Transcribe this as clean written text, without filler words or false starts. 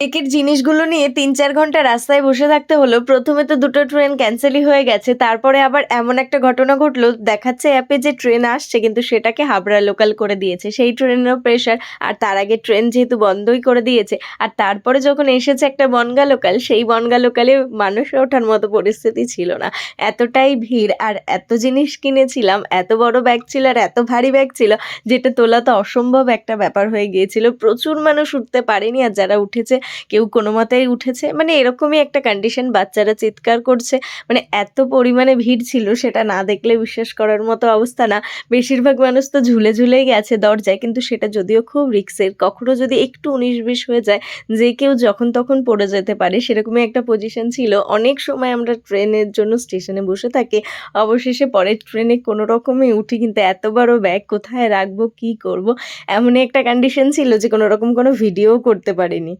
একের জিনিসগুলো নিয়ে ৩-৪ ঘন্টা রাস্তায় বসে থাকতে হলো। ১ম এ তো দুটো ট্রেন ক্যানসেলই হয়ে গেছে। তারপরে আবার এমন একটা ঘটনা ঘটলো, দেখাচ্ছে অ্যাপে যে ট্রেন আসছে কিন্তু সেটাকে হাবড়া লোকাল করে দিয়েছে। সেই ট্রেনেরও প্রেশার। আর তার আগে ট্রেন যেহেতু বন্ধই করে দিয়েছে। আর তারপরে যখন এসেছে একটা বনগা লোকাল, সেই বনগা লোকালে মানুষ ওঠার মতো পরিস্থিতি ছিল না। এতটাই ভিড় আর এত জিনিস কিনেছিলাম, এত বড় ব্যাগ ছিল আর এত ভারী ব্যাগ ছিল, যেটা তোলা তো অসম্ভব একটা ব্যাপার হয়ে গিয়েছিল। প্রচুর মানুষ উঠতে পারেনি আর যারা উঠেছে কেউ কোনোমতেই উঠেছে। মানে এরকমই একটা কন্ডিশন, বাচ্চারা চিৎকার করছে। মানে এত পরিমাণে ভিড় ছিল সেটা না দেখলে বিশ্বাস করার মতো অবস্থা না। বেশিরভাগ মানুষ তো ঝুলে, ঝুলেই গেছে দরজায়। কিন্তু সেটা যদিও খুব রিস্কের। কখনো যদি একটু ১৯-২০ হয়ে যায়, যে কেউ যখন তখন পড়ে যেতে পারে সেরকমই একটা পজিশন ছিল। অনেক সময় আমরা ট্রেনের জন্য স্টেশনে বসে থাকি। অবশেষে পরের ট্রেনে কোনো রকমে উঠি কিন্তু এত বড় ব্যাগ কোথায় রাখবো, কি করব? এমনই একটা কন্ডিশন ছিল যে কোনোরকম কোনো ভিডিওও করতে পারিনি।